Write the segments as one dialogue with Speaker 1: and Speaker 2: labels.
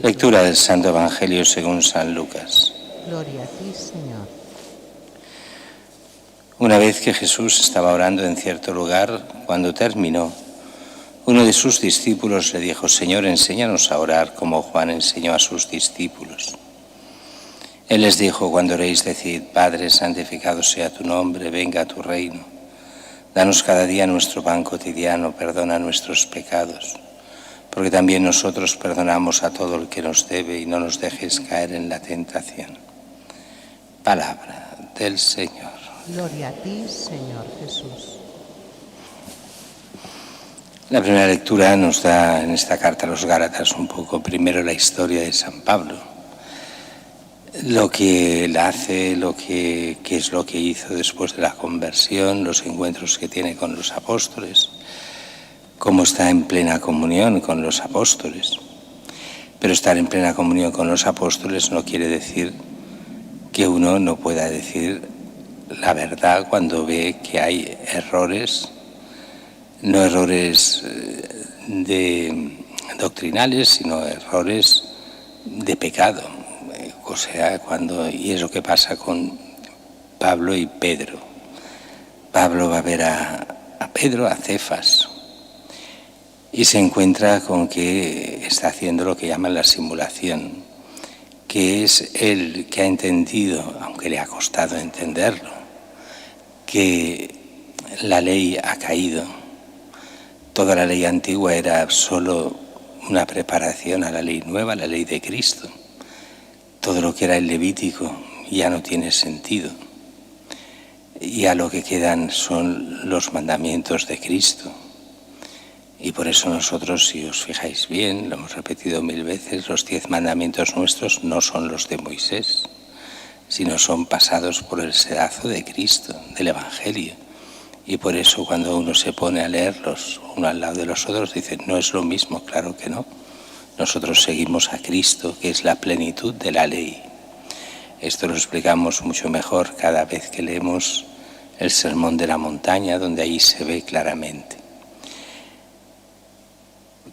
Speaker 1: Lectura del Santo Evangelio según San Lucas.
Speaker 2: Gloria a ti, Señor.
Speaker 1: Una vez que Jesús estaba orando en cierto lugar, cuando terminó, uno de sus discípulos le dijo: Señor, enséñanos a orar como Juan enseñó a sus discípulos. Él les dijo: cuando oréis, decid: Padre, santificado sea tu nombre, venga tu reino. Danos cada día nuestro pan cotidiano, perdona nuestros pecados, porque también nosotros perdonamos a todo el que nos debe, y no nos dejes caer en la tentación. Palabra del Señor.
Speaker 2: Gloria a ti, Señor Jesús.
Speaker 1: La primera lectura nos da en esta carta a los Gálatas un poco primero la historia de San Pablo, lo que él hace, qué es lo que hizo después de la conversión, los encuentros que tiene con los apóstoles, cómo está en plena comunión con los apóstoles. Pero estar en plena comunión con los apóstoles no quiere decir que uno no pueda decir la verdad cuando ve que hay errores, no errores doctrinales, sino errores de pecado. O sea, y es lo que pasa con Pablo y Pedro. Pablo va a ver a Pedro, a Cefas, y se encuentra con que está haciendo lo que llaman la simulación, que es él que ha entendido, aunque le ha costado entenderlo, que la ley ha caído. Toda la ley antigua era solo una preparación a la ley nueva, la ley de Cristo. Todo lo que era el Levítico ya no tiene sentido. Ya lo que quedan son los mandamientos de Cristo. Y por eso nosotros, si os fijáis bien, lo hemos repetido 1000 veces, los 10 mandamientos nuestros no son los de Moisés, sino son pasados por el sedazo de Cristo, del Evangelio. Y por eso cuando uno se pone a leerlos uno al lado de los otros, dice: no es lo mismo, claro que no. Nosotros seguimos a Cristo, que es la plenitud de la ley. Esto lo explicamos mucho mejor cada vez que leemos el Sermón de la Montaña, donde ahí se ve claramente.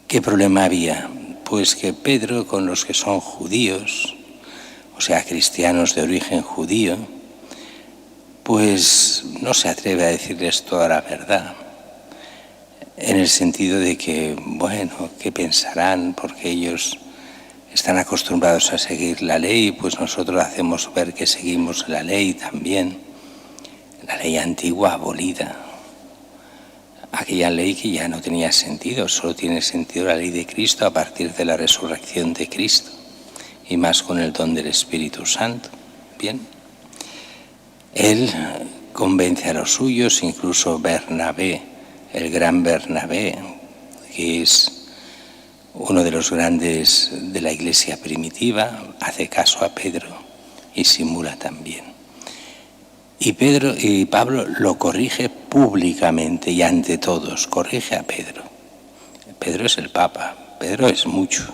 Speaker 1: ¿Qué problema había? Pues que Pedro, con los que son judíos, o sea, cristianos de origen judío, pues no se atreve a decirles toda la verdad, en el sentido de que, bueno, ¿qué pensarán? Porque ellos están acostumbrados a seguir la ley, pues nosotros hacemos ver que seguimos la ley también, la ley antigua abolida, aquella ley que ya no tenía sentido, solo tiene sentido la ley de Cristo a partir de la resurrección de Cristo, y más con el don del Espíritu Santo. Bien, él convence a los suyos, incluso Bernabé, el gran Bernabé, que es uno de los grandes de la iglesia primitiva, hace caso a Pedro y simula también. Y Pablo lo corrige públicamente y ante todos, corrige a Pedro. Pedro es el Papa, Pedro es mucho,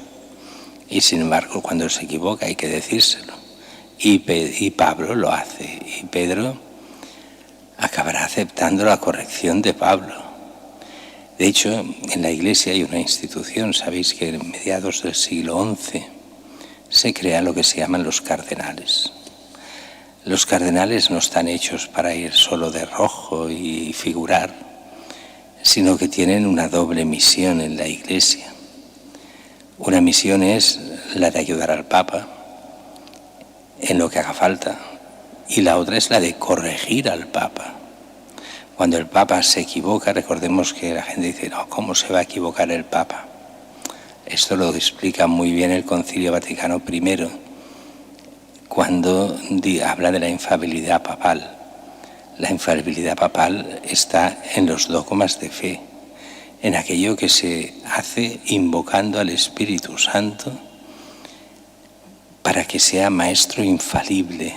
Speaker 1: y sin embargo cuando se equivoca hay que decírselo. Y Pablo lo hace, y Pedro acabará aceptando la corrección de Pablo. De hecho, en la Iglesia hay una institución, sabéis que en mediados del siglo XI se crea lo que se llaman los cardenales. Los cardenales no están hechos para ir solo de rojo y figurar, sino que tienen una doble misión en la Iglesia. Una misión es la de ayudar al Papa en lo que haga falta, y la otra es la de corregir al Papa. Cuando el Papa se equivoca, recordemos que la gente dice: no, ¿cómo se va a equivocar el Papa? Esto lo explica muy bien el Concilio Vaticano I, cuando habla de la infalibilidad papal. La infalibilidad papal está en los dogmas de fe, en aquello que se hace invocando al Espíritu Santo para que sea maestro infalible,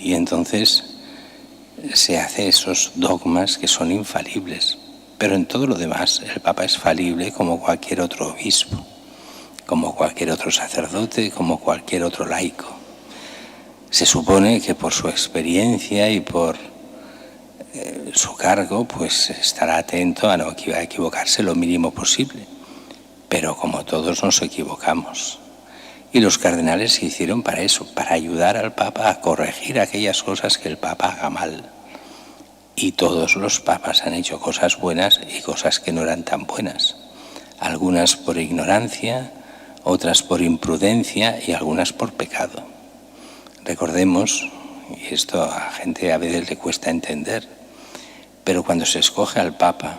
Speaker 1: y entonces se hace esos dogmas que son infalibles. Pero en todo lo demás el Papa es falible como cualquier otro obispo, como cualquier otro sacerdote, como cualquier otro laico. Se supone que por su experiencia y por su cargo, pues estará atento a no equivocarse lo mínimo posible. Pero como todos nos equivocamos, Y los cardenales se hicieron para eso, para ayudar al Papa a corregir aquellas cosas que el Papa haga mal. Y todos los papas han hecho cosas buenas y cosas que no eran tan buenas. Algunas por ignorancia, otras por imprudencia y algunas por pecado. Recordemos, y esto a la gente a veces le cuesta entender, pero cuando se escoge al Papa,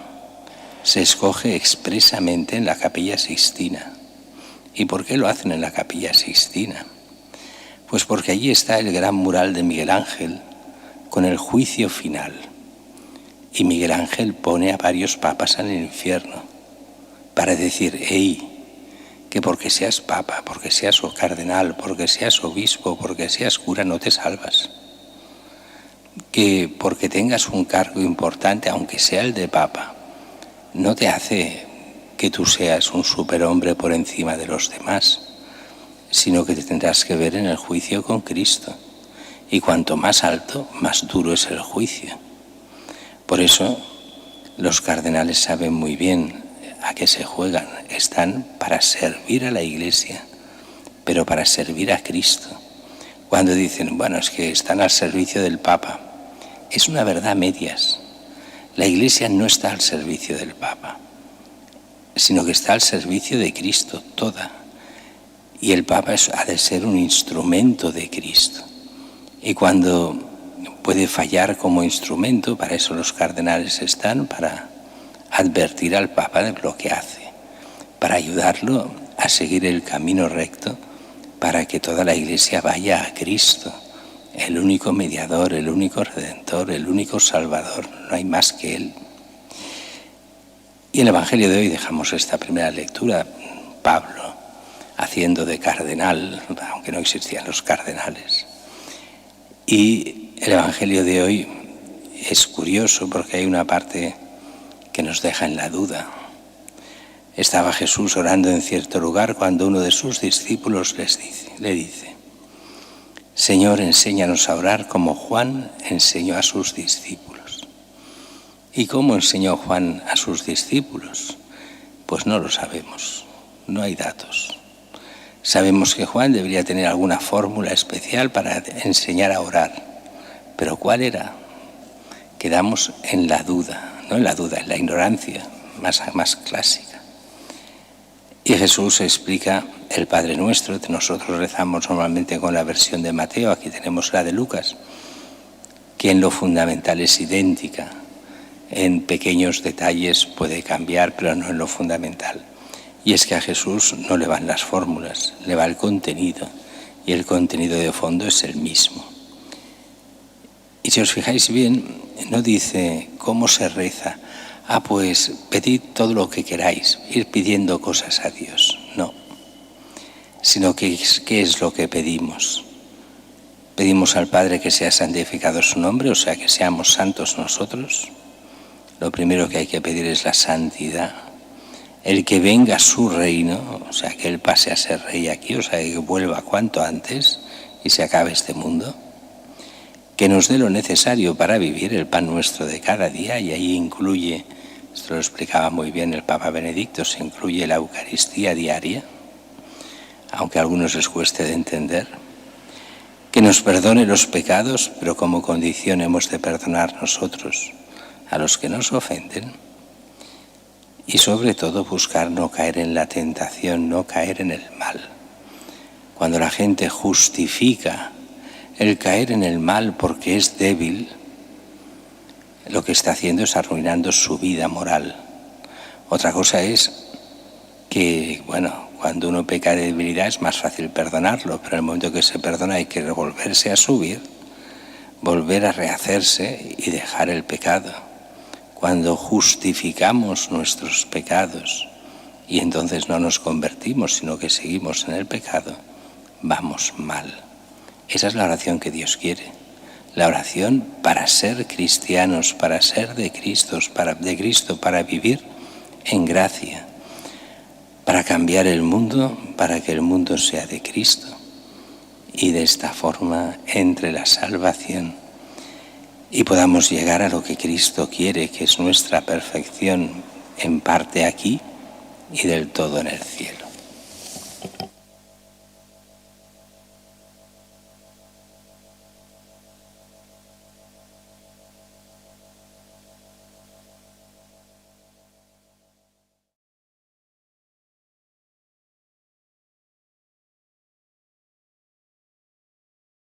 Speaker 1: se escoge expresamente en la Capilla Sixtina. ¿Y por qué lo hacen en la Capilla Sixtina? Pues porque allí está el gran mural de Miguel Ángel con el juicio final. Y Miguel Ángel pone a varios papas en el infierno para decir, hey, que porque seas papa, porque seas cardenal, porque seas obispo, porque seas cura, no te salvas. Que porque tengas un cargo importante, aunque sea el de papa, no te hace que tú seas un superhombre por encima de los demás, sino que te tendrás que ver en el juicio con Cristo. Y cuanto más alto, más duro es el juicio. Por eso los cardenales saben muy bien a qué se juegan. Están para servir a la Iglesia, pero para servir a Cristo. Cuando dicen, bueno, es que están al servicio del Papa, es una verdad a medias. La Iglesia no está al servicio del Papa, sino que está al servicio de Cristo toda. Y el Papa ha de ser un instrumento de Cristo. Y cuando puede fallar como instrumento, para eso los cardenales están, para advertir al Papa de lo que hace, para ayudarlo a seguir el camino recto, para que toda la Iglesia vaya a Cristo, el único mediador, el único redentor, el único salvador, no hay más que Él. Y en el Evangelio de hoy dejamos esta primera lectura, Pablo haciendo de cardenal, aunque no existían los cardenales. Y el Evangelio de hoy es curioso porque hay una parte que nos deja en la duda. Estaba Jesús orando en cierto lugar cuando uno de sus discípulos le dice, Señor, enséñanos a orar como Juan enseñó a sus discípulos. ¿Y cómo enseñó Juan a sus discípulos? Pues no lo sabemos, no hay datos. Sabemos que Juan debería tener alguna fórmula especial para enseñar a orar, pero ¿cuál era? Quedamos en la duda, no en la duda, en la ignorancia más clásica. Y Jesús explica el Padre Nuestro. Nosotros rezamos normalmente con la versión de Mateo, aquí tenemos la de Lucas, que en lo fundamental es idéntica. En pequeños detalles puede cambiar, pero no en lo fundamental. Y es que a Jesús no le van las fórmulas, le va el contenido, y el contenido de fondo es el mismo. Y si os fijáis bien, no dice cómo se reza, pues pedid todo lo que queráis, ir pidiendo cosas a Dios, no. Sino que ¿qué es lo que pedimos? Pedimos al Padre que sea santificado su nombre, o sea, que seamos santos nosotros. Lo primero que hay que pedir es la santidad. El que venga su reino, o sea, que Él pase a ser rey aquí, o sea, que vuelva cuanto antes y se acabe este mundo. Que nos dé lo necesario para vivir el pan nuestro de cada día, y ahí incluye, esto lo explicaba muy bien el Papa Benedicto, se incluye la Eucaristía diaria, aunque a algunos les cueste de entender. Que nos perdone los pecados, pero como condición hemos de perdonar nosotros a los que nos ofenden. Y sobre todo buscar no caer en la tentación, no caer en el mal. Cuando la gente justifica el caer en el mal porque es débil, lo que está haciendo es arruinando su vida moral. Otra cosa es que, cuando uno peca de debilidad es más fácil perdonarlo, pero en el momento que se perdona hay que volverse a subir, volver a rehacerse y dejar el pecado. Cuando justificamos nuestros pecados y entonces no nos convertimos, sino que seguimos en el pecado, vamos mal. Esa es la oración que Dios quiere. La oración para ser cristianos, para ser de Cristo, para vivir en gracia, para cambiar el mundo, para que el mundo sea de Cristo. Y de esta forma entre la salvación y podamos llegar a lo que Cristo quiere, que es nuestra perfección en parte aquí y del todo en el cielo.